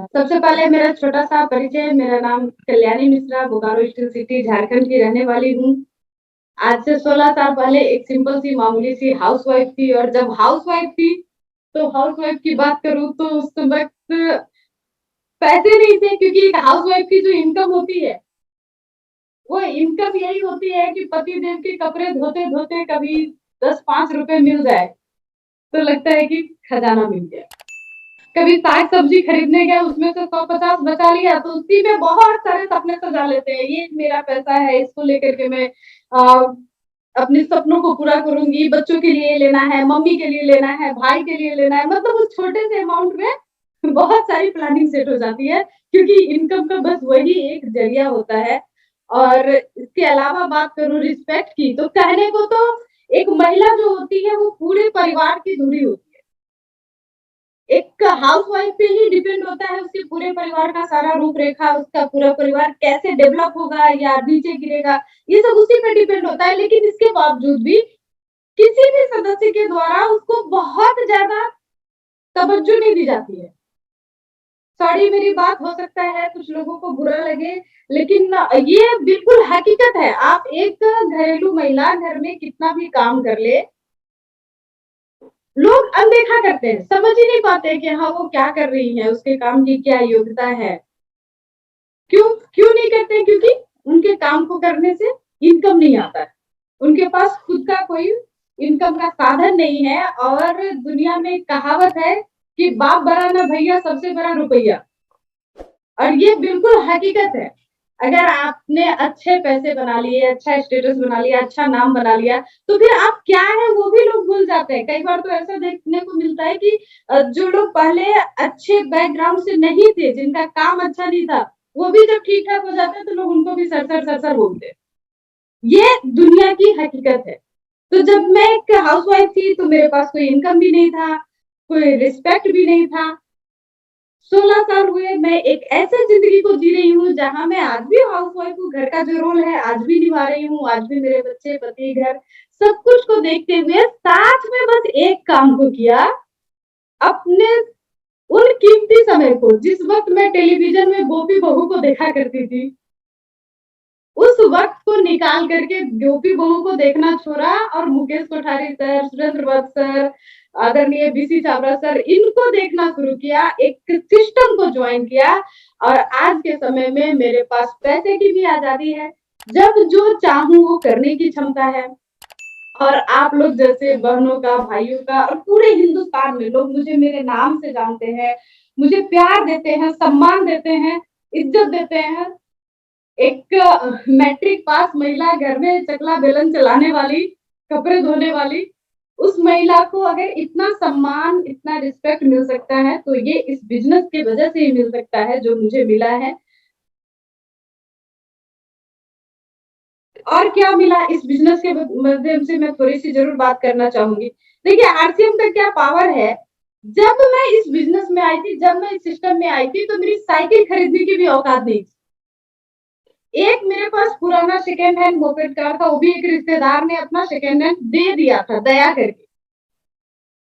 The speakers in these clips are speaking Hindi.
सबसे पहले मेरा छोटा-सा परिचय, मेरा नाम कल्याणी मिश्रा, बोकारो स्टील सिटी, झारखंड की रहने वाली हूँ। आज से 16 साल पहले एक सिंपल सी मामूली-सी हाउसवाइफ़ थी और जब हाउसवाइफ़ थी, तो हाउसवाइफ़ की बात करूँ तो उस वक़्त पैसे नहीं थे क्योंकि एक हाउसवाइफ़ की जो इनकम होती है, वो इनकम यही होती है कि पतिदेव के कपड़े धोते-धोते कभी 10-5 रुपए मिल जाए, तो लगता है कि खजाना मिल गया। कभी साग-सब्ज़ी खरीदने गए, उसमें से 100-50 बचा लिया, तो उसी में बहुत सारे सपने सजा लेते हैं। ये मेरा पैसा है, इसको लेकर के मैं अपने सपनों को पूरा करूँगी, बच्चों के लिए लेना है, मम्मी के लिए लेना है, भाई के लिए लेना है, मतलब उस छोटे से अमाउंट में बहुत सारी प्लानिंग सेट हो जाती है, क्योंकि इनकम का बस वही एक ज़रिया होता है। और इसके अलावा बात करूँ रिस्पेक्ट की, तो कहने को तो एक महिला जो होती है, वो पूरे परिवार की धुरी होती है। एक हाउसवाइफ पे ही डिपेंड होता है उसके पूरे परिवार का सारा रूपरेखा, उसका पूरा परिवार कैसे डेवलप होगा या नीचे गिरेगा, ये सब उसी पे डिपेंड होता है। लेकिन इसके बावजूद भी किसी भी सदस्य के द्वारा उसको बहुत ज़्यादा तवज्जो नहीं दी जाती है। सॉरी मेरी बात हो सकता है कुछ लोगों को बुरा लगे, लेकिन ये बिल्कुल हकीकत है। आप एक घरेलू महिला घर में कितना भी काम कर ले, लोग अनदेखा करते हैं, समझ ही नहीं पाते कि हाँ, वो क्या कर रही है, उसके काम की क्या योग्यता है। क्यों क्यों नहीं करते? क्योंकि उनके काम को करने से इनकम नहीं आता है। उनके पास खुद का कोई इनकम का साधन नहीं है और दुनिया में एक कहावत है कि बाप बड़ा ना भैया सबसे बड़ा रुपया। और ये बिल्कुल हकीकत है। अगर आपने अच्छे पैसे बना लिए, अच्छा स्टेटस बना लिया, अच्छा नाम बना लिया, तो फिर आप क्या हैं वो भी लोग भूल जाते हैं। कई बार तो ऐसा देखने को मिलता है कि जो लोग पहले अच्छे बैकग्राउंड से नहीं थे, जिनका काम अच्छा नहीं था, वो भी जब ठीक-ठाक हो जाते हैं तो लोग उनको भी सर-सर बोलते हैं। ये दुनिया की हकीकत है। तो जब मैं एक हाउसवाइफ थी तो मेरे पास कोई इनकम भी नहीं था, कोई रिस्पेक्ट भी नहीं था। 16 साल हुए मैं एक ऐसे ज़िंदगी को जी रही हूँ जहाँ मैं आज भी हाउसवाइफ हूँ, घर का जो रोल है आज भी निभा रही हूँ, आज भी मेरे बच्चे, पति, घर सब कुछ को देखते हुए साथ में बस एक काम को किया, अपने उन कीमती समय को जिस वक़्त मैं टेलीविज़न में गोपी बहू को देखा करती थी, उस वक़्त को निकाल कर के गोपी बहू को देखना छोड़ा और मुकेश कोठारी सर, सुरेंद्र भट्ट सर, आदरणीय बीसी छाबड़ा सर, इनको देखना शुरू किया, एक सिस्टम को जॉइन किया और आज के समय में मेरे पास पैसे की भी आज़ादी है। जब जो चाहूँ वो करने की क्षमता है और आप लोग जैसे बहनों का, भाइयों का और पूरे हिंदुस्तान में लोग मुझे मेरे नाम से जानते हैं, मुझे प्यार देते हैं, सम्मान देते हैं, इज़्ज़त देते हैं। एक मैट्रिक पास महिला घर में चकला बेलन चलाने वाली, कपड़े धोने वाली, उस महिला को अगर इतना सम्मान, इतना रिस्पेक्ट मिल सकता है, तो ये इस बिज़नेस की वज़ह से ही मिल सकता है जो मुझे मिला है। और क्या मिला इस बिज़नेस के माध्यम से मैं थोड़ी-सी ज़रूर बात करना चाहूँगी। देखिए आरसीएम का क्या पावर है, जब मैं इस बिज़नेस में आई थी, जब मैं इस सिस्टम में आई थी, तो मेरी साइकिल खरीदने की भी औकात नहीं थी। एक मेरे पास पुराना सेकंड हैंड मोपेड कार था, वो भी एक रिश्तेदार ने अपना सेकंड हैंड दे दिया था, दया करके।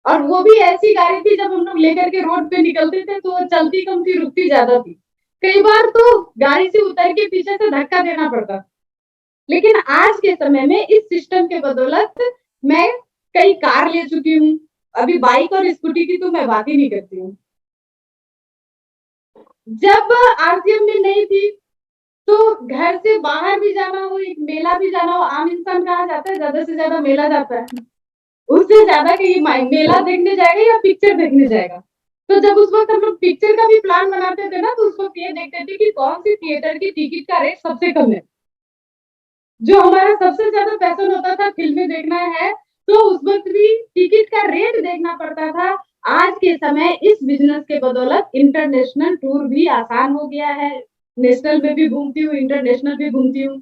और वो भी ऐसी गाड़ी थी जब हम लोग लेकर के रोड पे निकलते थे तो वो चलती कम थी, रुकती ज़्यादा थी। कई बार तो गाड़ी से उतर के पीछे से धक्का देना पड़ता। लेकिन आज के समय में इस सिस्टम के बदौलत मैं कई कार ले चुकी हूँ। अभी बाइक और स्कूटी की तो मैं बात ही नहीं करती हूँ। जब आरसीएम में नहीं थी तो घर से बाहर भी जाना हो, एक मेला भी जाना हो, आम इंसान कहाँ जाता है? ज़्यादा से ज़्यादा मेला जाता है। उससे ज़्यादा कहीं मेला देखने जाएगा या पिक्चर देखने जाएगा। तो जब उस वक़्त हम लोग पिक्चर का भी प्लान बनाते थे ना, तो उस वक़्त ये देखते थे कि कौन-सी थिएटर की टिकट का रेट सबसे कम है। जो हमारा सबसे ज़्यादा पैशन होता था फ़िल्में देखना है, तो उस वक़्त भी टिकट का रेट देखना पड़ता था। आज के समय इस बिज़नेस के बदौलत इंटरनेशनल टूर भी आसान हो गया है। नेशनल में भी घूमती हूँ, इंटरनेशनल भी घूमती हूँ।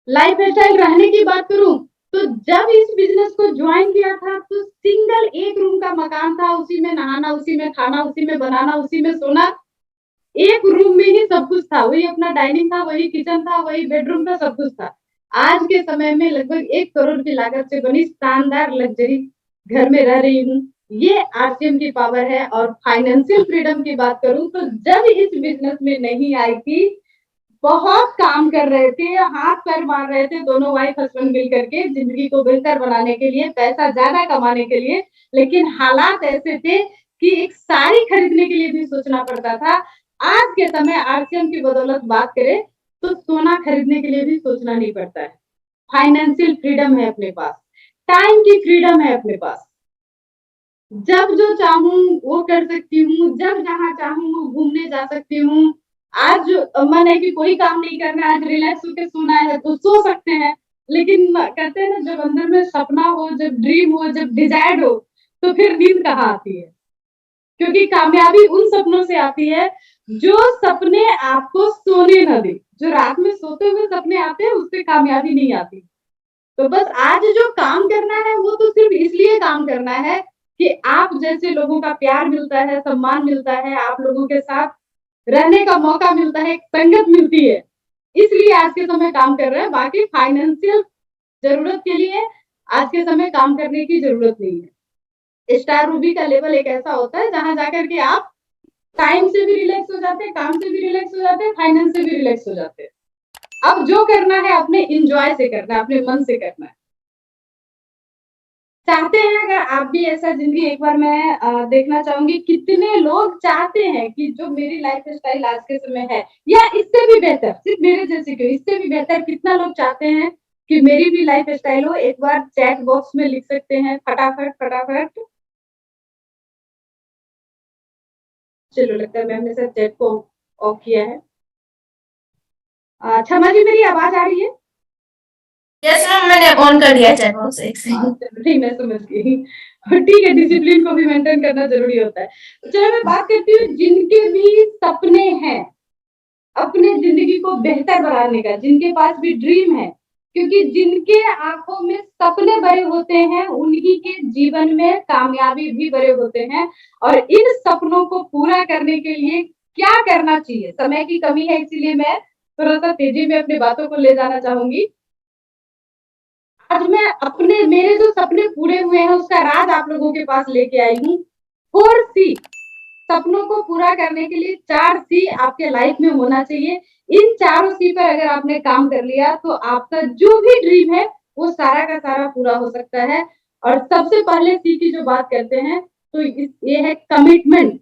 लाइफ़स्टाइल रहने की बात करूँ, तो जब इस बिज़नेस को जॉइन किया था, तो सिंगल एक रूम का मकान था, उसी में नहाना, उसी में खाना, उसी में बनाना, उसी में सोना। एक रूम में ही सब कुछ था, वही अपना डाइनिंग था, वही किचन था, वही बेडरूम था, सब कुछ था। आज के समय में लगभग 1 करोड़ की लागत से बनी शानदार लग्ज़री घर में रह रही हूँ। ये आरसीएम की पावर है। और फाइनेंशियल फ्रीडम की बात करूं तो जब इस बिजनेस में नहीं आई थी, बहुत काम कर रहे थे, हाथ पैर मार रहे थे दोनों वाइफ हस्बैंड मिल करके जिंदगी को बेहतर बनाने के लिए, पैसा ज्यादा कमाने के लिए। लेकिन हालात ऐसे थे कि एक साड़ी खरीदने के लिए भी सोचना पड़ता था। आज के समय आरसीएम की बदौलत बात करें तो सोना खरीदने के लिए भी सोचना नहीं पड़ता है। फाइनेंशियल फ्रीडम है अपने पास, टाइम की फ्रीडम है अपने पास, जब जो चाहूं वो कर सकती हूँ, जब जहां चाहूं वो घूमने जा सकती हूँ। आज मन है कि कोई काम नहीं करना है, आज रिलैक्स होकर सोना है तो सो सकते हैं। लेकिन कहते हैं ना, जब अंदर में सपना हो, जब ड्रीम हो, जब डिजायर हो, तो फिर नींद कहाँ आती है। क्योंकि कामयाबी उन सपनों से आती है जो सपने आपको सोने न दे। जो रात में सोते हुए सपने आते हैं उससे कामयाबी नहीं आती। तो बस आज जो काम करना है वो तो सिर्फ इसलिए काम करना है कि आप जैसे लोगों का प्यार मिलता है, सम्मान मिलता है, आप लोगों के साथ रहने का मौका मिलता है, एक संगत मिलती है, इसलिए आज के समय काम कर रहे हैं। बाकी फाइनेंशियल जरूरत के लिए आज के समय काम करने की जरूरत नहीं है। स्टार रूबी का लेवल एक ऐसा होता है जहां जाकर के आप टाइम से भी रिलैक्स हो जाते हैं, काम से भी रिलैक्स हो जाते हैं, फाइनेंस से भी रिलैक्स हो जाते हैं। अब जो करना है अपने इंजॉय से करना है, अपने मन से करना है। चाहते हैं अगर आप भी ऐसा जिंदगी एक बार मैं देखना चाहूंगी, कितने लोग चाहते हैं कि जो मेरी लाइफ स्टाइल आज के समय है या इससे भी बेहतर, सिर्फ मेरे जैसे क्यों, इससे भी बेहतर कितना लोग चाहते हैं कि मेरी भी लाइफ स्टाइल हो। एक बार चैट बॉक्स में लिख सकते हैं फटाफट फटाफट। चलो, लगता है मैंने सर चैट को ऑफ किया है। क्षमा जी, मेरी आवाज आ रही है? यस मैम, मैंने ऑन कर दिया चैट बॉक्स एक से। ठीक, मैं समझ गई। ठीक है, डिसिप्लिन को भी मेंटेन करना जरूरी होता है। तो चलो मैं बात करती हूँ जिनके भी सपने हैं अपने जिंदगी को बेहतर बनाने का, जिनके पास भी ड्रीम है, क्योंकि जिनके आंखों में सपने बड़े होते हैं उन्हीं के जीवन में कामयाबी भी बड़े होते हैं। और इन सपनों को पूरा करने के लिए क्या करना चाहिए, समय की कमी है इसीलिए मैं थोड़ा सा तेजी में अपनी बातों को ले जाना चाहूंगी। आज मैं अपने मेरे जो सपने पूरे हुए हैं उसका राज आप लोगों के पास लेके आई हूँ। 4C, सपनों को पूरा करने के लिए 4C आपके लाइफ में होना चाहिए। इन चारों C पर अगर आपने काम कर लिया तो आपका जो भी ड्रीम है वो सारा का सारा पूरा हो सकता है। और सबसे पहले C की जो बात करते हैं तो ये है कमिटमेंट,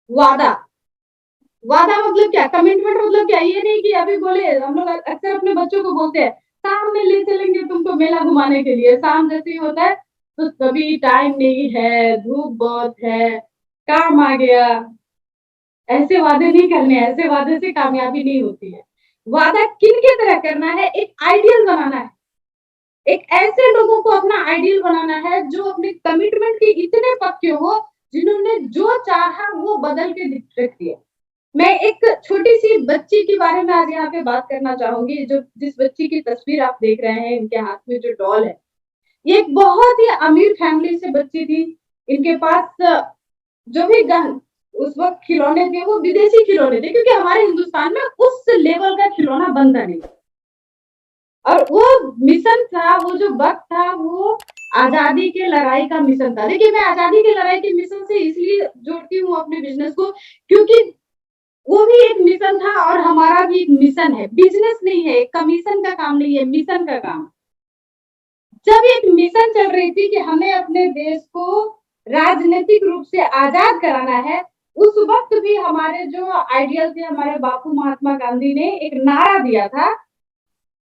वादा। वादा मतलब क्या, कमिटमेंट मतलब क्या, ये नहीं कि अभी बोले, हम लोग अक्सर अपने बच्चों को बोलते हैं शाम में ले चलेंगे तुमको मेला घुमाने के लिए, शाम जैसे ही होता है तो कभी टाइम नहीं है, धूप बहुत है, काम आ गया। ऐसे वादे नहीं करने, ऐसे वादे से कामयाबी नहीं होती है। वादा किन के तरह करना है, एक आइडियल बनाना है, एक ऐसे लोगों को अपना आइडियल बनाना है जो अपने कमिटमेंट के इतने पक्के हो, जिन्होंने जो चाहा वो बदल के रख दिया। मैं एक छोटी सी बच्ची के बारे में आज यहाँ पे बात करना चाहूंगी, जो जिस बच्ची की तस्वीर आप देख रहे हैं, इनके हाथ में जो डॉल है, ये एक बहुत ही अमीर फैमिली से बच्ची थी। इनके पास जो भी गन उस वक्त खिलौने थे वो विदेशी खिलौने थे, क्योंकि हमारे हिंदुस्तान में उस लेवल का खिलौना बनता नहीं। और वो मिशन था, वो जो वक्त था वो आजादी के लड़ाई का मिशन था। देखिए, मैं आजादी की लड़ाई के मिशन से इसलिए जोड़ती हूँ अपने बिजनेस को, क्योंकि वो भी एक मिशन था और हमारा भी एक मिशन है। बिजनेस नहीं है, कमीशन का काम नहीं है, मिशन का काम। जब एक मिशन चल रही थी कि हमें अपने देश को राजनीतिक रूप से आजाद कराना है, उस वक्त भी हमारे जो आइडियल थे, हमारे बापू महात्मा गांधी ने एक नारा दिया था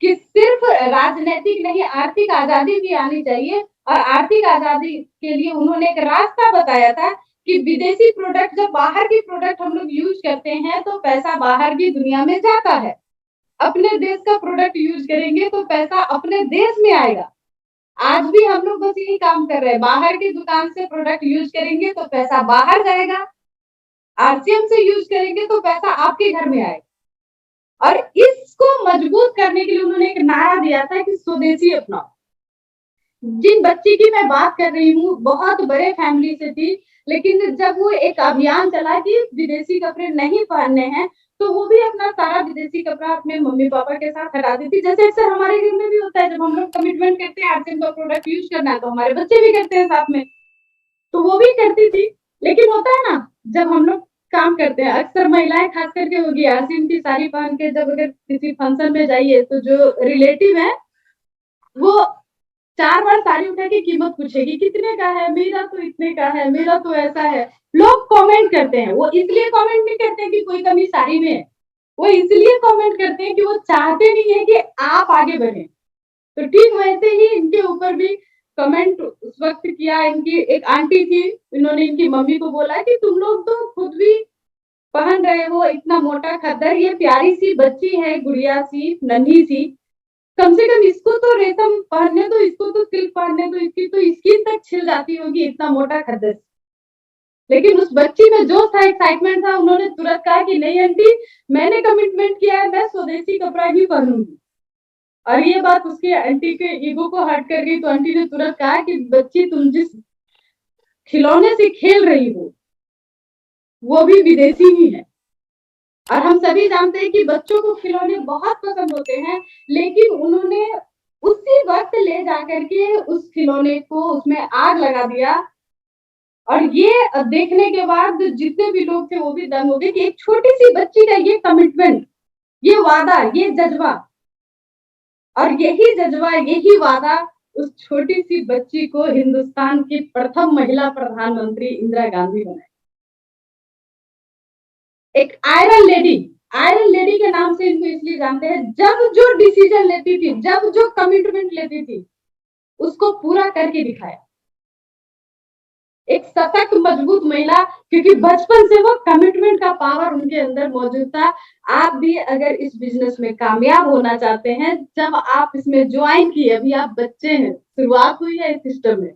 कि सिर्फ राजनीतिक नहीं, आर्थिक आजादी भी आनी चाहिए। और आर्थिक आजादी के लिए उन्होंने एक रास्ता बताया था कि विदेशी प्रोडक्ट, जब बाहर की प्रोडक्ट हम लोग यूज करते हैं तो पैसा बाहर की दुनिया में जाता है, अपने देश का प्रोडक्ट यूज करेंगे तो पैसा अपने देश में आएगा। आज भी हम लोग बस यही काम कर रहे हैं, बाहर की दुकान से प्रोडक्ट यूज करेंगे तो पैसा बाहर जाएगा, आरसीएम से यूज करेंगे तो पैसा आपके घर में आएगा। और इसको मजबूत करने के लिए उन्होंने एक नारा दिया था कि स्वदेशी अपनाओ। जिन बच्ची की मैं बात कर रही हूँ बहुत बड़े फैमिली से थी, लेकिन जब वो एक अभियान चला कि विदेशी कपड़े नहीं पहनने हैं, तो वो भी अपना सारा विदेशी कपड़ा अपने मम्मी पापा के साथ हटा दी थी। जैसे अक्सर हमारे घर में भी होता है, जब हम लोग कमिटमेंट करते हैं आरसीएम का प्रोडक्ट यूज करना है तो हमारे बच्चे भी करते हैं साथ में। तो वो भी करती थी। लेकिन होता है ना, जब हम लोग काम करते हैं, अक्सर महिलाएं खास करके होगी आसिम की साड़ी पहन के जब अगर किसी फंक्शन में जाइए तो जो रिलेटिव है वो 4 बार साड़ी उठा के कीमत पूछेगी, कितने का है, मेरा तो इतने का है, मेरा तो ऐसा है। लोग कमेंट करते हैं, वो इसलिए कमेंट नहीं करते कि कोई कमी साड़ी में है, वो इसलिए कमेंट करते हैं कि वो चाहते नहीं है कि आप आगे बढ़े। तो ठीक वैसे ही इनके ऊपर भी कमेंट उस वक्त किया। इनकी एक आंटी थी, इन्होंने इनकी मम्मी को बोला कि तुम लोग तो खुद भी पहन रहे हो इतना मोटा खद्दर, ये प्यारी सी बच्ची है, गुड़िया सी, नन्ही सी, कम से कम इसको तो रेशम पहनने दो, इसको तो सिल्क पहनने दो, इसकी तो स्किन तक छिल जाती होगी इतना मोटा खद्दर। लेकिन उस बच्ची में जो था, एक्साइटमेंट था, उन्होंने तुरंत कहा कि नहीं आंटी, मैंने कमिटमेंट किया है, मैं स्वदेशी कपड़ा ही पहनूंगी। और ये बात उसकी आंटी के ईगो को हर्ट कर गई, तो आंटी ने तुरंत कहा कि बच्ची, तुम जिस खिलौने से खेल रही हो वो भी विदेशी ही है। और हम सभी जानते हैं कि बच्चों को खिलौने बहुत पसंद होते हैं, लेकिन उन्होंने उसी वक्त ले जाकर के उस खिलौने को उसमें आग लगा दिया। और ये देखने के बाद जितने भी लोग थे वो भी दंग हो गए कि एक छोटी सी बच्ची का ये कमिटमेंट, ये वादा, ये जज्बा, और यही जज्बा, यही वादा उस छोटी सी बच्ची को हिंदुस्तान की प्रथम महिला प्रधानमंत्री इंदिरा गांधी बनाई। एक आयरन लेडी के नाम से इनको इसलिए जानते हैं, जब जो डिसीजन लेती थी, जब जो कमिटमेंट लेती थी, उसको पूरा करके दिखाया। एक सतत मजबूत महिला, क्योंकि बचपन से वो कमिटमेंट का पावर उनके अंदर मौजूद था। आप भी अगर इस बिजनेस में कामयाब होना चाहते हैं, जब आप इसमें ज्वाइन किए, अभी आप बच्चे हैं, शुरुआत हुई है इस सिस्टम में,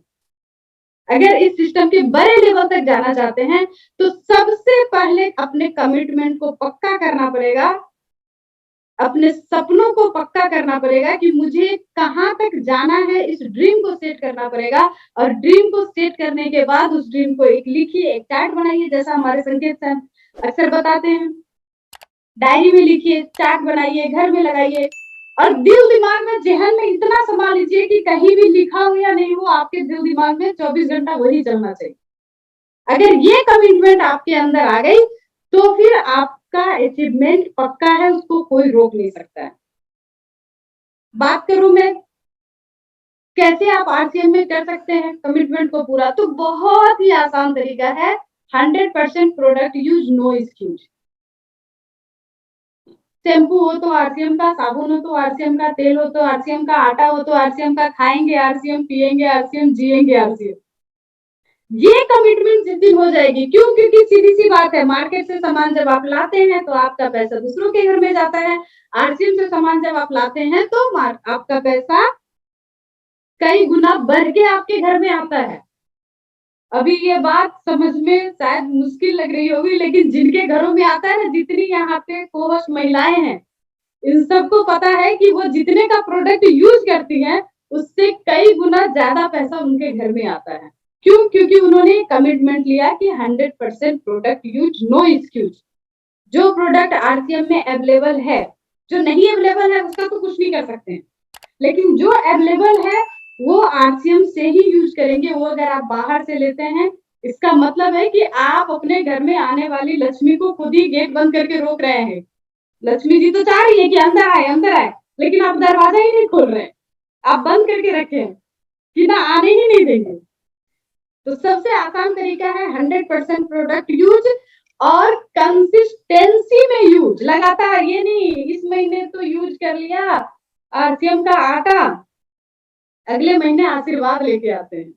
अगर इस सिस्टम के बड़े लेवल तक जाना चाहते हैं तो सबसे पहले अपने कमिटमेंट को पक्का करना पड़ेगा, अपने सपनों को पक्का करना पड़ेगा कि मुझे कहां तक जाना है, इस ड्रीम को सेट करना पड़ेगा। और ड्रीम को सेट करने के बाद उस ड्रीम को एक लिखिए, एक चार्ट बनाइए, जैसा हमारे संकेत सर अक्सर बताते हैं, डायरी में लिखिए, चार्ट बनाइए, घर में लगाइए, और दिल दिमाग में, जहन में इतना समा लीजिए कि कहीं भी लिखा हो या नहीं हो, आपके दिल दिमाग में 24 घंटा वही चलना चाहिए। अगर ये कमिटमेंट आपके अंदर आ गई तो फिर आपका अचीवमेंट पक्का है, उसको कोई रोक नहीं सकता है। बात करूं मैं कैसे आप आरसीएम में कर सकते हैं कमिटमेंट को पूरा, तो बहुत ही आसान तरीका है, 100% product use, no excuse. Shampoo हो तो आरसीएम का, साबुन हो तो आरसीएम का, तेल हो तो आरसीएम का, आटा हो तो आरसीएम का, खाएंगे आरसीएम, पिएंगे आरसीएम, जिएंगे आरसीएम। ये कमिटमेंट जिस दिन हो जाएगी, क्यों? क्योंकि सीधी सी बात है, मार्केट से सामान जब आप लाते हैं तो आपका पैसा दूसरों के घर में जाता है, आरसीएम से सामान जब आप लाते हैं तो आपका पैसा कई गुना बढ़ के आपके घर में आता है। अभी ये बात समझ में शायद मुश्किल लग रही होगी, लेकिन जिनके घरों में आता है ना, जितनी यहाँ पे को-होस्ट महिलाएं हैं, इन सबको पता है कि वो जितने का प्रोडक्ट यूज करती हैं उससे कई गुना ज्यादा पैसा उनके घर में आता है। क्यों? क्योंकि उन्होंने कमिटमेंट लिया कि 100% प्रोडक्ट यूज, नो एक्सक्यूज। जो प्रोडक्ट आरसीएम में अवेलेबल है, जो नहीं अवेलेबल है उसका तो कुछ नहीं कर सकते हैं, लेकिन जो अवेलेबल है वो आरसीएम से ही यूज करेंगे। वो अगर आप बाहर से लेते हैं, इसका मतलब है कि आप अपने घर में आने वाली लक्ष्मी को खुद ही गेट बंद करके रोक रहे हैं। लक्ष्मी जी तो चाह रही है कि अंदर आए, अंदर आए, लेकिन आप दरवाजा ही नहीं खोल रहे, आप बंद करके रखे हैं कि ना आने ही नहीं देंगे। तो सबसे आसान तरीका है 100% प्रोडक्ट यूज और कंसिस्टेंसी में यूज, लगातार। ये नहीं इस महीने तो यूज कर लिया आरसीएम का आटा, अगले महीने आशीर्वाद लेके आते हैं।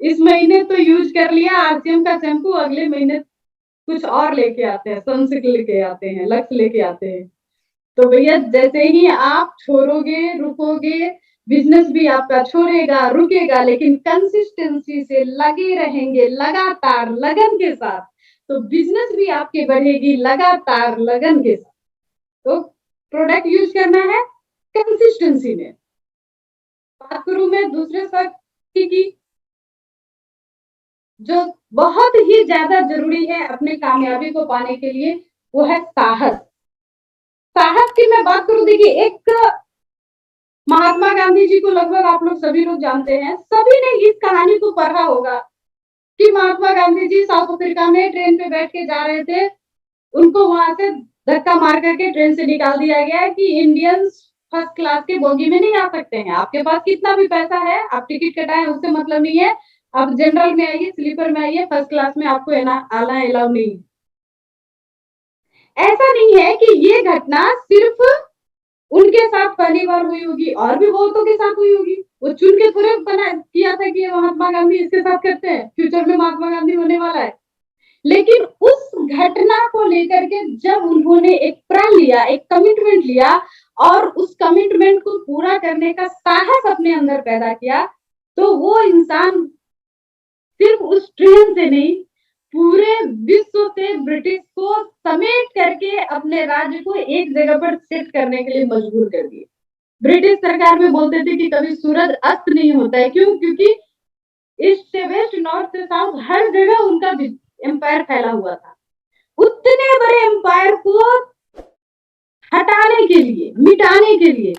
इस महीने तो यूज कर लिया आरसीएम का शैम्पू, अगले महीने कुछ और लेके आते हैं, सनसिल्क लेके आते हैं, लक्स लेके आते हैं। तो भैया जैसे ही आप छोड़ोगे, रुकोगे, बिजनेस भी आपका छोड़ेगा, रुकेगा, लेकिन कंसिस्टेंसी से लगे रहेंगे, लगातार लगन के साथ, तो बिजनेस भी आपकी बढ़ेगी लगातार लगन के साथ। तो प्रोडक्ट यूज करना है कंसिस्टेंसी में। बात करूं मैं दूसरे शख्स की, जो बहुत ही ज्यादा जरूरी है अपने कामयाबी को पाने के लिए, वो है साहस। साहस की मैं बात करूं, देखिए एक महात्मा गांधी जी को लगभग आप लोग सभी लोग जानते हैं, सभी ने इस कहानी को पढ़ा होगा। कि महात्मा गांधी जी साउथ अफ्रीका में ट्रेन पे बैठ के जा रहे थे, उनको वहां से धक्का मार करके ट्रेन से निकाल दिया गया कि इंडियंस फर्स्ट क्लास के बोगी में नहीं आ सकते हैं। आपके पास कितना भी पैसा है, आप टिकट कटाएं, उससे मतलब नहीं है। आप जनरल में आइए, स्लीपर में आइए, फर्स्ट क्लास में आपको आना अलाउ नहीं। ऐसा नहीं है कि ये घटना सिर्फ उनके साथ पहली बार हुई होगी, और भी बहुतों के साथ हुई होगी। वो चुन के थोड़े बना किया था कि महात्मा गांधी इसके साथ करते हैं, फ्यूचर में महात्मा गांधी होने वाला है। लेकिन उस घटना को लेकर के जब उन्होंने एक प्रण लिया, एक कमिटमेंट लिया और उस कमिटमेंट को पूरा करने का साहस अपने अंदर पैदा किया, तो वो इंसान सिर्फ उस ट्रेन से नहीं, पूरे विश्व से ब्रिटिश को समेट करके अपने राज्य को एक जगह पर सेट करने के लिए मजबूर कर दिए। ब्रिटिश सरकार में बोलते थे कि कभी सूरज अस्त नहीं होता है। क्यों? क्योंकि ईस्ट से वेस्ट, नॉर्थ से साउथ, हर जगह उनका एम्पायर फैला हुआ था। उतने बड़े एम्पायर को हटाने के लिए, मिटाने के लिए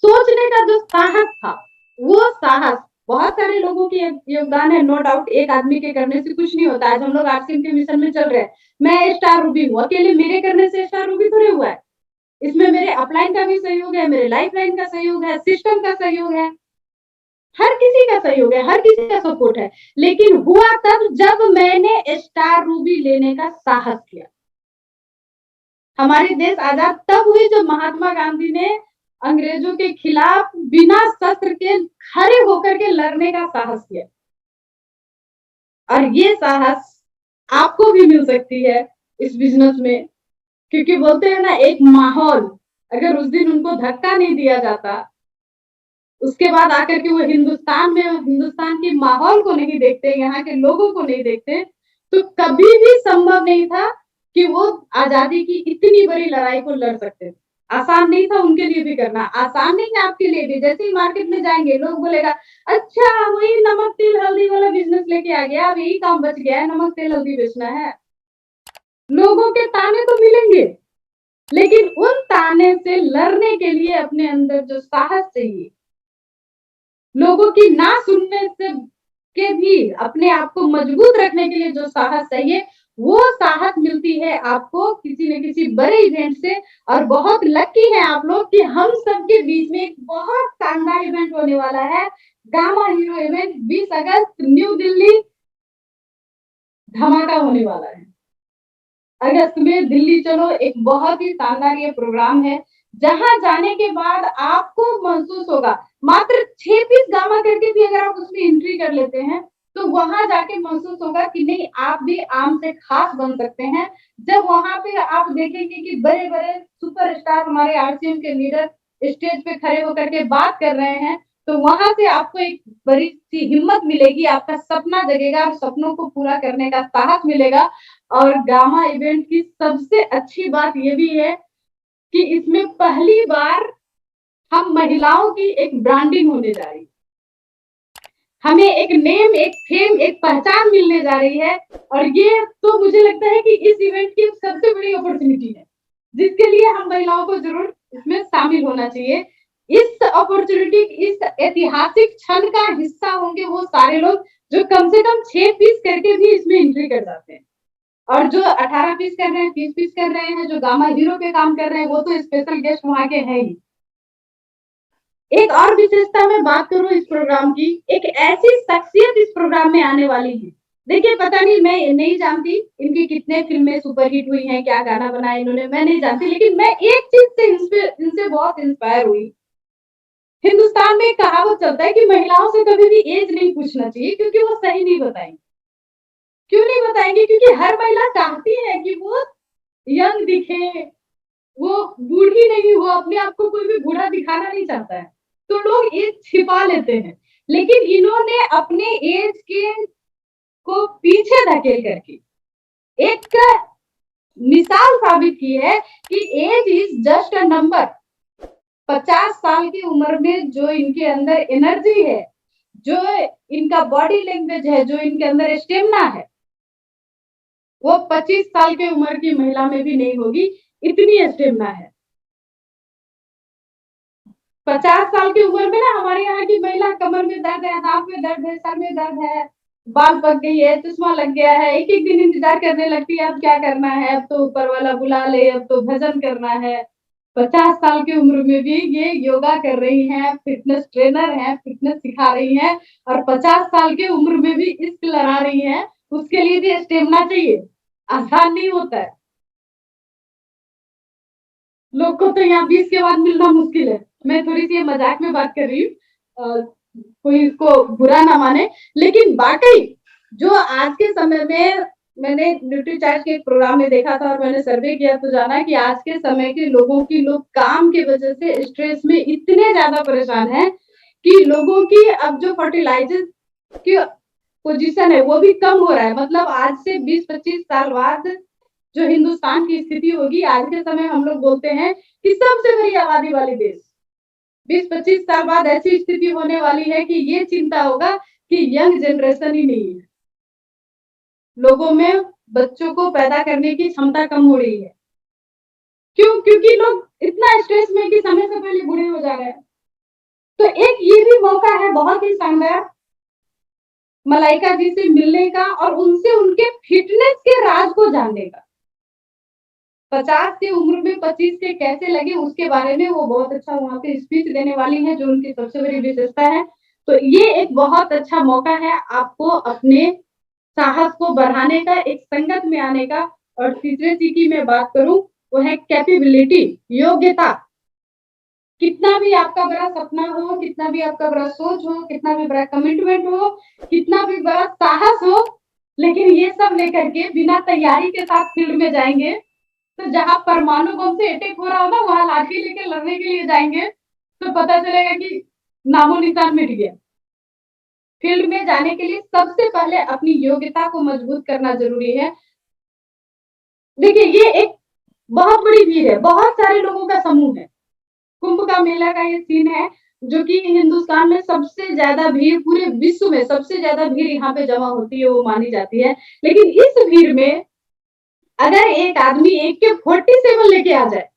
सोचने का जो साहस था, वो साहस बहुत सारे लोगों की योगदान है, नो डाउट। एक आदमी के करने से कुछ नहीं होता। आज हम लोग आरसीएम के मिशन में चल रहे हैं, मैं स्टार रूबी हूँ, अकेले मेरे करने से स्टार रूबी थोड़े हुआ है। इसमें मेरे अपलाइन का भी सहयोग है, मेरे लाइफ लाइन का सहयोग है, सिस्टम का सहयोग है, हर किसी का सहयोग है, हर किसी का सपोर्ट है। लेकिन हुआ तब जब मैंने स्टार रूबी लेने का साहस किया। हमारी देश आजाद तब हुई जब महात्मा गांधी ने अंग्रेजों के खिलाफ बिना शस्त्र के खड़े होकर के लड़ने का साहस किया। और ये साहस आपको भी मिल सकती है इस बिजनेस में, क्योंकि बोलते हैं ना, एक माहौल, अगर उस दिन उनको धक्का नहीं दिया जाता, उसके बाद आकर के वो हिंदुस्तान में हिंदुस्तान के माहौल को नहीं देखते, यहाँ के लोगों को नहीं देखते, तो कभी भी संभव नहीं था कि वो आजादी की इतनी बड़ी लड़ाई को लड़ सकते थे। आसान नहीं था उनके लिए भी करना, आसान नहीं है आपके लिए भी। जैसे ही मार्केट में जाएंगे, लोग बोलेगा अच्छा वही नमक तेल हल्दी वाला बिजनेस लेके आ गया, अब यही काम बच गया है, नमक तेल हल्दी बेचना है। लोगों के ताने तो मिलेंगे, लेकिन उन ताने से लड़ने के लिए अपने अंदर जो साहस चाहिए, लोगों की ना सुनने से के भी अपने आप को मजबूत रखने के लिए जो साहस चाहिए, वो साहस मिलती है आपको किसी न किसी बड़े इवेंट से। और बहुत लकी है आप लोग कि हम सबके बीच में एक बहुत शानदार इवेंट होने वाला है, गामा हीरो इवेंट। 20 अगस्त न्यू दिल्ली धमाका होने वाला है। अगस्त में दिल्ली चलो एक बहुत ही शानदार ये प्रोग्राम है, जहां जाने के बाद आपको महसूस होगा, मात्र 6 पीस गामा करके भी अगर आप उसमें एंट्री कर लेते हैं, तो वहां जाके महसूस होगा कि नहीं, आप भी आम से खास बन सकते हैं। जब वहां पे आप देखेंगे कि बड़े बड़े सुपरस्टार हमारे आरसीएम के लीडर स्टेज पे खड़े होकर के बात कर रहे हैं, तो वहां से आपको एक बड़ी सी हिम्मत मिलेगी, आपका सपना जगेगा और सपनों को पूरा करने का साहस मिलेगा। और गामा इवेंट की सबसे अच्छी बात ये भी है कि इसमें पहली बार हम महिलाओं की एक ब्रांडिंग होने जा रही है। हमें एक नेम, एक फेम, एक पहचान मिलने जा रही है। और ये तो मुझे लगता है कि इस इवेंट की सबसे बड़ी अपॉर्चुनिटी है, जिसके लिए हम महिलाओं को जरूर इसमें शामिल होना चाहिए। इस अपॉर्चुनिटी, इस ऐतिहासिक क्षण का हिस्सा होंगे वो सारे लोग जो कम से कम 6 पीस करके भी इसमें एंट्री कर जाते हैं। और जो 18 पीस कर रहे हैं, 30 पीस कर रहे हैं, जो गामा हीरो पे काम कर रहे हैं, वो तो स्पेशल गेस्ट वहां के हैं ही। एक और विशेषता मैं बात करूं इस प्रोग्राम की, एक ऐसी शख्सियत इस प्रोग्राम में आने वाली है। देखिए, पता नहीं, मैं नहीं जानती इनकी कितने फिल्में सुपरहिट हुई हैं, क्या गाना बनाया इन्होंने, मैं नहीं जानती, लेकिन मैं एक चीज से इनसे बहुत इंस्पायर हुई। हिंदुस्तान में एक कहावत चलता है कि महिलाओं से कभी भी एज नहीं पूछना चाहिए, क्योंकि वो सही नहीं बताएंगी। क्यों नहीं बताएंगे? क्योंकि हर महिला चाहती है कि वो यंग दिखे, वो बूढ़ी नहीं हो, अपने आप को कोई भी बूढ़ा दिखाना नहीं चाहता है, तो लोग एज छिपा लेते हैं। लेकिन इन्होंने अपने एज के को पीछे धकेल करके एक मिसाल साबित की है कि age is just a number. 50 साल की उम्र में जो इनके अंदर एनर्जी है, जो इनका बॉडी लैंग्वेज है, जो इनके अंदर स्टेमिना है, वो 25 साल की उम्र की महिला में भी नहीं होगी, इतनी स्टेमिना है। 50 साल की उम्र में ना हमारे यहाँ की महिला कमर में दर्द है, हाथ में दर्द है, सर में दर्द है, बाल पक गई है, चश्मा लग गया है, एक एक दिन इंतजार करने लगती है अब क्या करना है, अब तो ऊपर वाला बुला ले, अब तो भजन करना है। 50 साल की उम्र में भी ये योगा कर रही हैं, फिटनेस ट्रेनर हैं, फिटनेस सिखा रही हैं, और 50 साल की उम्र में भी इश्क लड़ा रही हैं। उसके लिए भी स्टेमिना चाहिए, आसान नहीं होता है। लोग को तो यहाँ 20 के बाद मिलना मुश्किल है। मैं थोड़ी सी मजाक में बात कर रही हूँ, कोई इसको बुरा ना माने, लेकिन वाकई जो आज के समय में मैंने न्यूट्रीचार्ज के एक प्रोग्राम में देखा था और मैंने सर्वे किया तो जाना कि आज के समय के लोगों की लोग काम की वजह से स्ट्रेस में इतने ज्यादा परेशान हैं कि लोगों की अब जो फर्टिलाइजर की पोजीशन है वो भी कम हो रहा है। मतलब आज से 20-25 साल बाद जो हिंदुस्तान की स्थिति होगी, आज के समय हम लोग बोलते हैं कि सबसे बड़ी आबादी वाली देश, 20-25 साल बाद ऐसी स्थिति होने वाली है कि ये चिंता होगा कि यंग जनरेशन ही नहीं है, लोगों में बच्चों को पैदा करने की क्षमता कम हो रही है। क्यों? क्योंकि लोग इतना स्ट्रेस में कि समय से पहले बूढ़े हो जा रहे हैं। तो एक ये भी मौका है बहुत ही शानदार मलाइका जी से मिलने का और उनसे उनके फिटनेस के राज को जानने का। 50 की उम्र में 25 के कैसे लगे उसके बारे में वो बहुत अच्छा वहां पे स्पीच देने वाली है, जो उनकी सबसे बड़ी विशेषता है। तो ये एक बहुत अच्छा मौका है आपको अपने साहस को बढ़ाने का, एक संगत में आने का। और तीसरे सी की मैं बात करूं, वो है कैपेबिलिटी, योग्यता। कितना भी आपका बड़ा सपना हो, कितना भी आपका बड़ा सोच हो, कितना भी बड़ा कमिटमेंट हो, कितना भी बड़ा साहस हो, लेकिन ये सब लेकर के बिना तैयारी के साथ फील्ड में जाएंगे तो जहां परमाणु बम से अटैक हो रहा हो ना, वहां लाठी लेके लड़ने के लिए जाएंगे तो पता चलेगा कि नामो निशान मिट गया। फील्ड में जाने के लिए सबसे पहले अपनी योग्यता को मजबूत करना जरूरी है। देखिए, ये एक बहुत बड़ी भीड़ है, बहुत सारे लोगों का समूह है। कुंभ का मेला का ये सीन है, जो कि हिंदुस्तान में सबसे ज्यादा भीड़, पूरे विश्व में सबसे ज्यादा भीड़ यहाँ पे जमा होती है, वो मानी जाती है। लेकिन इस भीड़ में अगर एक आदमी AK-47 लेके आ जाए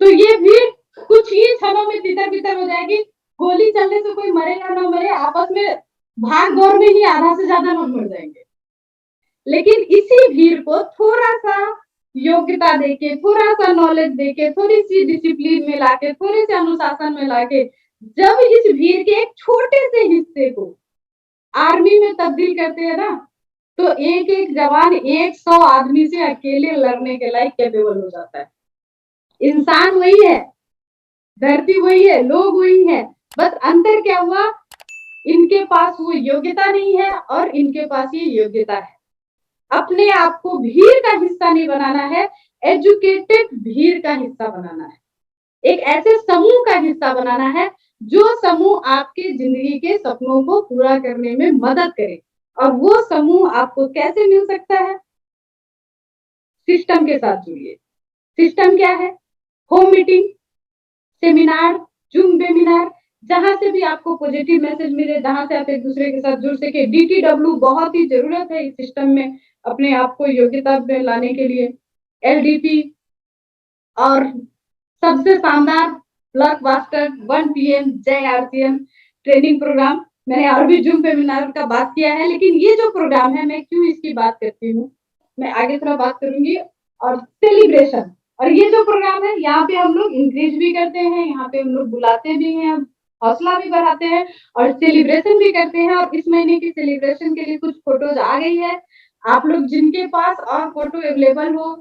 तो ये भीड़ कुछ ही क्षणों में तितर बितर हो जाएगी। गोली चलने से कोई मरे या ना मरे, आपस में भाग दौड़ में ही आधा से ज्यादा लोग मर जाएंगे। लेकिन इसी भीड़ को थोड़ा सा योग्यता देके, थोड़ा सा नॉलेज देके, थोड़ी सी डिसिप्लिन में लाके, थोड़े से अनुशासन में लाके, जब इस भीड़ के एक छोटे से हिस्से को आर्मी में तब्दील करते हैं ना, तो एक एक जवान 100 आदमी से अकेले लड़ने के लायक कैपेबल हो जाता है। इंसान वही है, धरती वही है, लोग वही है, बस अंतर क्या हुआ, इनके पास वो योग्यता नहीं है और इनके पास ये योग्यता है। अपने आप को भीड़ का हिस्सा नहीं बनाना है, एजुकेटेड भीड़ का हिस्सा बनाना है, एक ऐसे समूह का हिस्सा बनाना है जो समूह आपके जिंदगी के सपनों को पूरा करने में मदद करे। और वो समूह आपको कैसे मिल सकता है? सिस्टम के साथ जुड़िए। सिस्टम क्या है? Home meeting, seminar, zoom webinar, जहां से भी आपको पॉजिटिव मैसेज मिले, जहां से आप एक दूसरे के साथ जुड़ सके। DTW बहुत ही जरूरत है इस सिस्टम में अपने आप को योग्यता में लाने के लिए। LDP और सबसे शानदार ब्लॉकबस्टर 1 PM जय RCM ट्रेनिंग प्रोग्राम, मैंने और भी जूम वेबिनार का बात किया है, लेकिन ये जो प्रोग्राम है, मैं क्यों इसकी बात करती हूँ, मैं आगे थोड़ा बात करूंगी। और सेलिब्रेशन, और ये जो प्रोग्राम है, यहाँ पे हम लोग इंक्रीज भी करते हैं, यहाँ पे हम लोग बुलाते भी हैं, हौसला भी बढ़ाते हैं और सेलिब्रेशन भी करते हैं। और इस महीने की सेलिब्रेशन के लिए कुछ फोटोज आ गई है, आप लोग जिनके पास और फोटो अवेलेबल हो,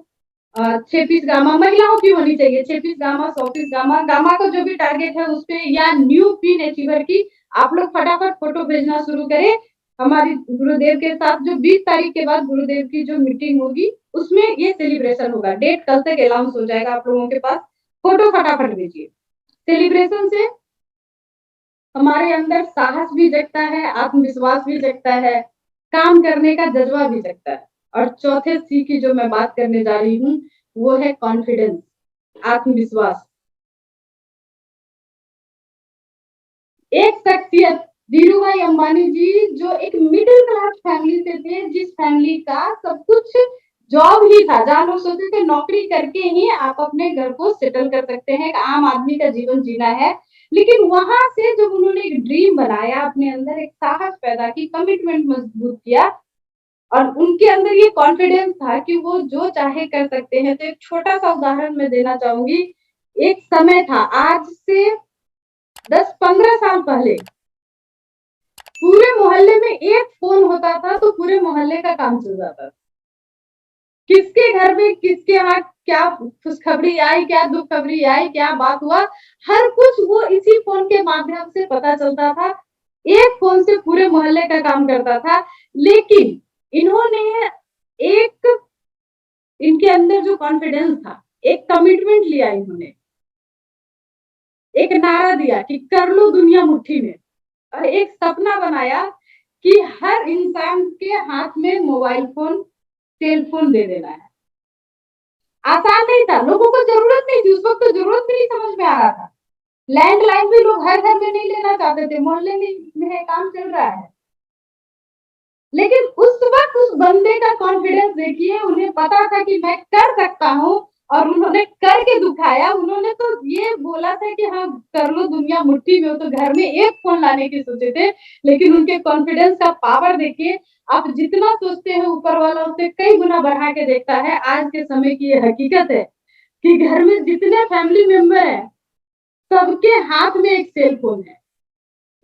6 पीस गामा महिलाओं की होनी चाहिए, 6 piece gamma, 100 piece gamma, gamma का जो भी टारगेट है उस पे, या न्यू पिन अचीवर की, आप लोग फटाफट फोटो भेजना शुरू करें। हमारी गुरुदेव के साथ जो 20 तारीख के बाद गुरुदेव की जो मीटिंग होगी उसमें ये सेलिब्रेशन होगा। डेट कल तक अनाउंस हो जाएगा आप लोगों के पास, फोटो फटाफट भेजिए। सेलिब्रेशन से हमारे अंदर साहस भी जगता है, आत्मविश्वास भी जगता है, काम करने का जज्बा भी जगता है। और चौथे सी की जो मैं बात करने जा रही हूँ वो है कॉन्फिडेंस, आत्मविश्वास। एक शख्सियत धीरू भाई अंबानी जी, जो एक मिडिल क्लास फैमिली से थे, जिस फैमिली का सब कुछ जॉब ही था, जहां लोग सोचते थे नौकरी करके ही आप अपने घर को सेटल कर सकते हैं, एक आम आदमी का जीवन जीना है, लेकिन वहां से जब उन्होंने एक ड्रीम बनाया, अपने अंदर एक साहस पैदा की, कमिटमेंट मजबूत किया और उनके अंदर ये कॉन्फिडेंस था कि वो जो चाहे कर सकते हैं। तो एक छोटा सा उदाहरण मैं देना चाहूंगी। एक समय था, आज से 10-15 साल पहले, पूरे मोहल्ले में एक फोन होता था तो पूरे मोहल्ले का काम चल जाता था। किसके घर में किसके यहाँ क्या खुशखबरी आई, क्या दुख खबरी आई, क्या बात हुआ, हर कुछ वो इसी फोन के माध्यम से पता चलता था। एक फोन से पूरे मोहल्ले का काम करता था। लेकिन इन्होंने एक, इनके अंदर जो कॉन्फिडेंस था, एक कमिटमेंट लिया, इन्होंने एक नारा दिया कि कर लो दुनिया मुट्ठी में, और एक सपना बनाया कि हर इंसान के हाथ में मोबाइल फोन, सेल फोन दे देना है। आसान नहीं था, लोगों को जरूरत नहीं थी, उस वक्त तो जरूरत भी नहीं समझ में आ रहा था। लैंडलाइन भी लोग हर घर में नहीं लेना चाहते थे, मोहल्ले में काम चल रहा है। लेकिन उस वक्त उस बंदे का कॉन्फिडेंस देखिए, उन्हें पता था कि मैं कर सकता हूँ, और उन्होंने करके दिखाया। उन्होंने तो ये बोला था कि हाँ कर लो दुनिया मुट्ठी में, हो तो घर में एक फोन लाने की सोचे थे, लेकिन उनके कॉन्फिडेंस का पावर देखिए। आप जितना सोचते हैं ऊपर वाला उससे कई गुना बढ़ा के देखता है। आज के समय की ये हकीकत है कि घर में जितने फैमिली मेंबर है, सबके हाथ में एक सेल फोन है।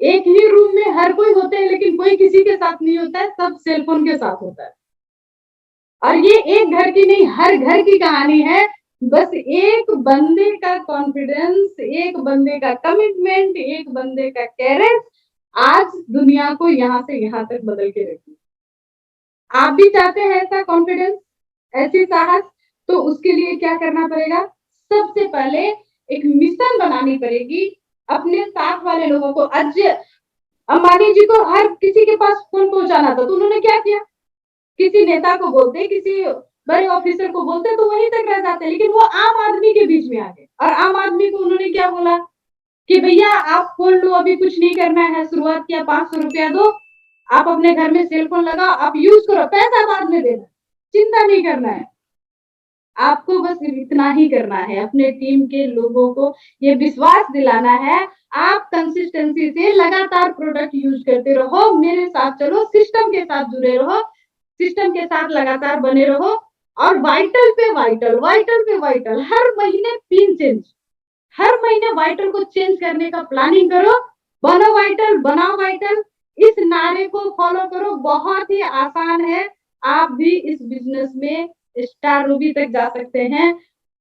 एक ही रूम में हर कोई होते हैं, लेकिन कोई किसी के साथ नहीं होता है, सब सेल फोन के साथ होता है। और ये एक घर की नहीं, हर घर की कहानी है। बस एक बंदे का कॉन्फिडेंस, एक बंदे का कमिटमेंट, एक बंदे का करेज आज दुनिया को यहाँ से यहाँ तक बदल के रखी। आप भी चाहते हैं ऐसा कॉन्फिडेंस, ऐसी साहस? तो उसके लिए क्या करना पड़ेगा? सबसे पहले एक मिशन बनानी पड़ेगी अपने साथ वाले लोगों को। आज अंबानी जी को हर किसी के पास फोन पहुंचाना था, तो उन्होंने क्या किया? किसी नेता को बोलते, किसी बड़े ऑफिसर को बोलते, तो वहीं तक रह जाते। लेकिन वो आम आदमी के बीच में आ गए, और आम आदमी को उन्होंने क्या बोला कि भैया आप फोन लो, अभी कुछ नहीं करना है। शुरुआत किया, 500 रुपया दो, आप अपने घर में सेल फोन लगाओ, आप यूज करो, पैसा बाद में देना, चिंता नहीं करना है। आपको बस इतना ही करना है, अपने टीम के लोगों को ये विश्वास दिलाना है। आप कंसिस्टेंसी से लगातार प्रोडक्ट यूज करते रहो, मेरे साथ चलो, सिस्टम के साथ जुड़े रहो, सिस्टम के साथ लगातार बने रहो, और वाइटल पे वाइटल, वाइटल पे वाइटल, हर महीने पिन चेंज, हर महीने वाइटल को चेंज करने का प्लानिंग करो। बनो वाइटल, बनाओ वाइटल, इस नारे को फॉलो करो। बहुत ही आसान है, आप भी इस बिजनेस में स्टार रूबी तक जा सकते हैं।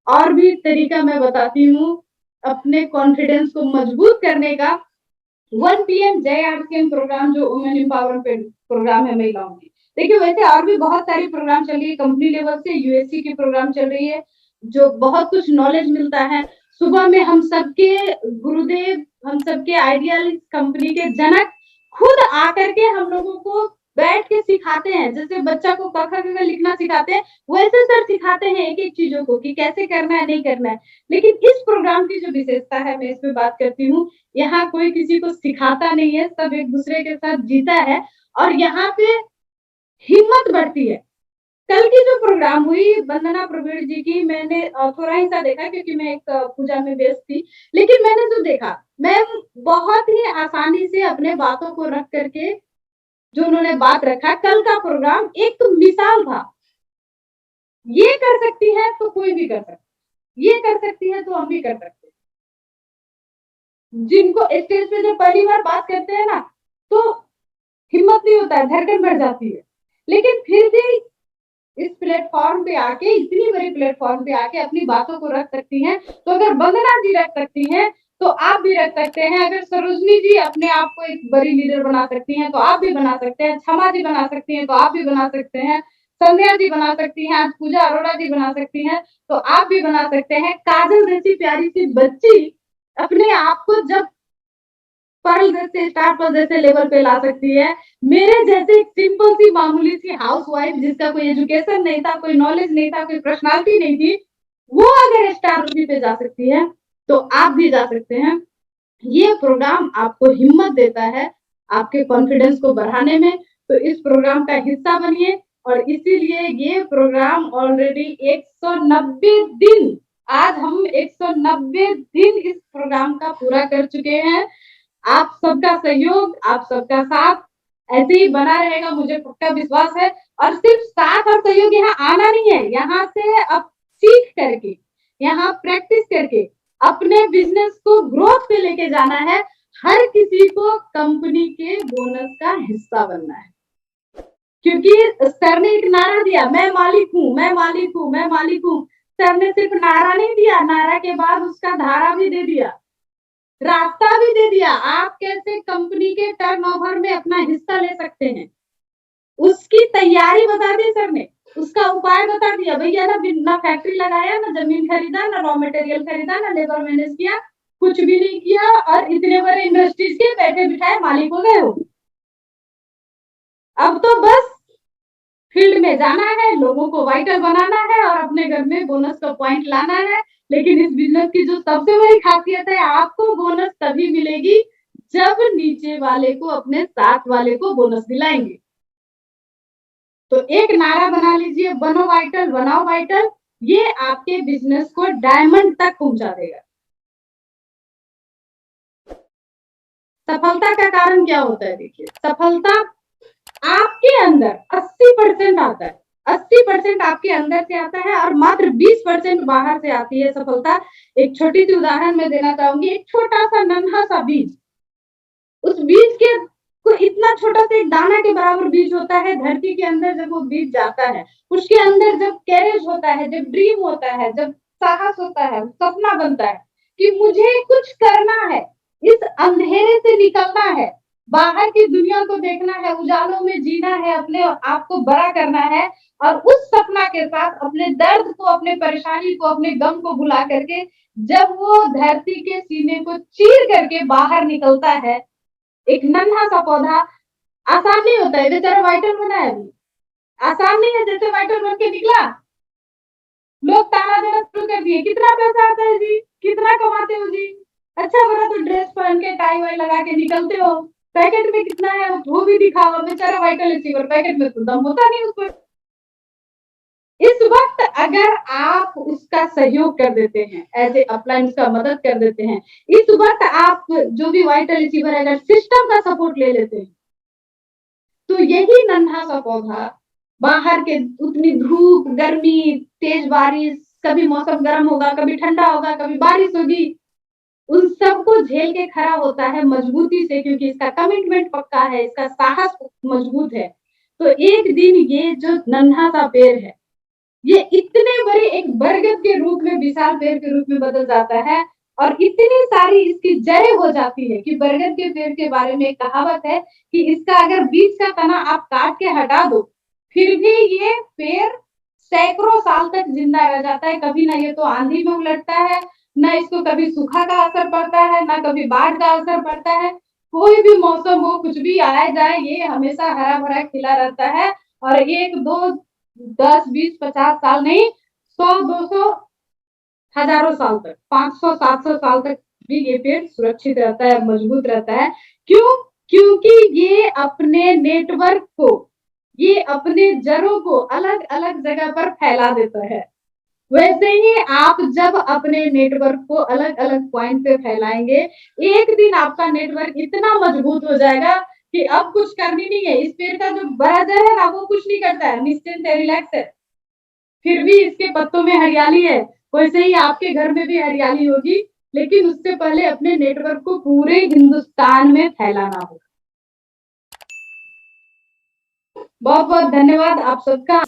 और भी तरीका मैं बताती हूँ अपने कॉन्फिडेंस को मजबूत करने का। 1 PM जय आरसीएम प्रोग्राम, जो वुमेन एम्पावरमेंट प्रोग्राम है महिलाओं की। देखिए वैसे और भी बहुत सारी प्रोग्राम चल रही है, कंपनी लेवल से यूएससी की प्रोग्राम चल रही है, जो बहुत कुछ नॉलेज मिलता है। सुबह में हम सबके गुरुदेव, हम सबके आइडियल कंपनी के जनक खुद आकर के हम लोगों को बैठ के सिखाते हैं। जैसे बच्चा को क ख ग घ लिखना सिखाते हैं, वैसे सर सिखाते हैं एक एक चीजों को कि कैसे करना है, नहीं करना है। लेकिन इस प्रोग्राम की जो विशेषता है, मैं इस पे बात करती हूँ, यहाँ कोई किसी को सिखाता नहीं है, सब एक दूसरे के साथ जीता है, और यहाँ पे हिम्मत बढ़ती है। कल की जो प्रोग्राम हुई वंदना प्रवीण जी की, मैंने थोड़ा ही सा देखा क्योंकि मैं एक पूजा में व्यस्त थी। लेकिन मैंने जो देखा, मैं बहुत ही आसानी से अपने बातों को रख करके जो उन्होंने बात रखा, कल का प्रोग्राम एक तो मिसाल था। ये कर सकती है तो कोई भी कर सकता है, ये कर सकती है तो हम भी कर सकते हैं। जिनको स्टेज पे जब पहली बार बात करते हैं ना, तो हिम्मत नहीं होता है, धड़कन बढ़ जाती है। लेकिन फिर भी इस प्लेटफॉर्म पे आके, इतनी बड़ी प्लेटफॉर्म पे आके अपनी बातों को रख सकती हैं। तो अगर वंदना जी रख सकती हैं, तो आप भी रख सकते हैं। अगर सरोजनी जी अपने आप को एक बड़ी लीडर बना सकती हैं, तो आप भी बना सकते हैं। क्षमा जी बना सकती हैं, तो आप भी बना सकते हैं। संध्या जी बना सकती हैं, आज पूजा अरोड़ा जी बना सकती हैं, तो आप भी बना सकते हैं। काजल जैसी प्यारी सी बच्ची अपने आप को जब पर्ल जैसे, स्टार पर्ल जैसे लेवल पे ला सकती है, मेरे जैसे एक सिंपल सी मामूली सी हाउसवाइफ जिसका कोई एजुकेशन नहीं था, कोई नॉलेज नहीं था, कोई पर्सनालिटी नहीं थी, वो अगर स्टार रूबी पे जा सकती है, तो आप भी जा सकते हैं। ये प्रोग्राम आपको हिम्मत देता है आपके कॉन्फिडेंस को बढ़ाने में। तो इस प्रोग्राम का हिस्सा बनिए, और इसीलिए ये प्रोग्राम ऑलरेडी 190 दिन आज हम 190 दिन इस प्रोग्राम का पूरा कर चुके हैं। आप सबका सहयोग, आप सबका साथ ऐसे ही बना रहेगा, मुझे पक्का विश्वास है। और सिर्फ साथ और सहयोग यहाँ आना नहीं है, यहाँ से अब सीख करके, यहाँ प्रैक्टिस करके अपने बिजनेस को ग्रोथ पे लेके जाना है। हर किसी को कंपनी के बोनस का हिस्सा बनना है, क्योंकि सर ने एक नारा दिया, मैं मालिक हूँ, मैं मालिक हूँ, मैं मालिक हूँ। सर ने सिर्फ नारा नहीं दिया, नारा के बाद उसका धारा भी दे दिया, रास्ता भी दे दिया, आप कैसे कंपनी के टर्नओवर में अपना हिस्सा ले सकते हैं, उसकी तैयारी बता दी सर ने, उसका उपाय बता दिया। भैया ना फैक्ट्री लगाया, ना जमीन खरीदा, ना रॉ मटेरियल खरीदा, ना लेबर मैनेज किया, कुछ भी नहीं किया, और इतने बड़े इंडस्ट्रीज के बैठे बिठाए मालिक हो गए हो। अब तो बस फील्ड में जाना है, लोगों को वाइटल बनाना है और अपने घर में बोनस का पॉइंट लाना है। लेकिन इस बिजनेस की जो सबसे बड़ी खासियत है, आपको बोनस तभी मिलेगी जब नीचे वाले को, अपने साथ वाले को बोनस दिलाएंगे। तो एक नारा बना लीजिए, बनो वाइटल, बनाओ वाइटल। ये आपके बिजनेस को डायमंड तक पहुंचा देगा। सफलता का कारण क्या होता है? देखिए, सफलता आपके अंदर 80% आता है, 80% आपके अंदर से आता है और मात्र 20% बाहर से आती है सफलता। एक छोटी सी उदाहरण मैं देना चाहूंगी। एक छोटा सा नन्हा सा बीज, उस बीज के को इतना छोटा सा एक दाना के बराबर बीज होता है धरती के अंदर। जब वो बीज जाता है, उसके अंदर जब कैरेज होता है, जब ड्रीम होता है, जब साहस होता है, सपना बनता है कि मुझे कुछ करना है, इस अंधेरे से निकलना है, बाहर की दुनिया को देखना है, उजालों में जीना है, अपने आप को बड़ा करना है। और उस सपना के साथ अपने दर्द को, अपने परेशानी को, अपने गम को भुला करके जब वो धरती के सीने को चीर करके बाहर निकलता है, एक नन्हा सा पौधा, आसान नहीं होता है। बेचारा वाइटल बना है, अभी आसान नहीं है। जैसे वाइटल बन के निकला, लोग ताना देना शुरू कर दिए, कितना पैसा आता है जी, कितना कमाते हो जी, अच्छा बड़ा तो ड्रेस पहन के टाई वाई लगा के निकलते हो, पैकेट में कितना है वो भी दिखाओ। बेचारा वाइटल अचीवर, पैकेट में तो दम होता नहीं उसको। इस वक्त अगर आप उसका सहयोग कर देते हैं, एज ए अपलाइन उसका मदद कर देते हैं, इस वक्त आप जो भी वाइटल अचीवर है, अगर सिस्टम का सपोर्ट ले लेते हैं, तो यही नन्हा सा पौधा बाहर के उतनी धूप, गर्मी, तेज बारिश, कभी मौसम गर्म होगा, कभी ठंडा होगा, कभी बारिश होगी, उन सबको झेल के खड़ा होता है मजबूती से, क्योंकि इसका कमिटमेंट पक्का है, इसका साहस मजबूत है। तो एक दिन ये जो नन्हा सा पेड़ है, ये इतने बड़े एक बरगद के रूप में, विशाल पेड़ के रूप में बदल जाता है। और इतनी सारी इसकी जड़ें हो जाती है कि बरगद के पेड़ के बारे में एक कहावत है कि इसका अगर बीच का तना आप काट के हटा दो, फिर भी ये पेड़ सैकड़ों साल तक जिंदा रह जाता है। कभी ना ये तो आंधी में उलटता है, ना इसको कभी सूखा का असर पड़ता है, ना कभी बाढ़ का असर पड़ता है। कोई भी मौसम हो, कुछ भी आए जाए, ये हमेशा हरा भरा खिला रहता है। और एक दो 10 20 50 साल नहीं, 100 200 हजारों साल तक, 500 700 साल तक भी ये पेड़ सुरक्षित रहता है, मजबूत रहता है। क्यों? क्योंकि ये अपने नेटवर्क को, ये अपने जड़ों को अलग अलग जगह पर फैला देता है। वैसे ही आप जब अपने नेटवर्क को अलग अलग पॉइंट पे फैलाएंगे, एक दिन आपका नेटवर्क इतना मजबूत हो जाएगा कि अब कुछ करनी नहीं है। इस पेड़ का जो बड़ा जड़ है ना, वो कुछ नहीं करता है, निश्चिंत है, रिलैक्स है, फिर भी इसके पत्तों में हरियाली है। वैसे ही आपके घर में भी हरियाली होगी, लेकिन उससे पहले अपने नेटवर्क को पूरे हिंदुस्तान में फैलाना होगा। बहुत बहुत धन्यवाद आप सबका।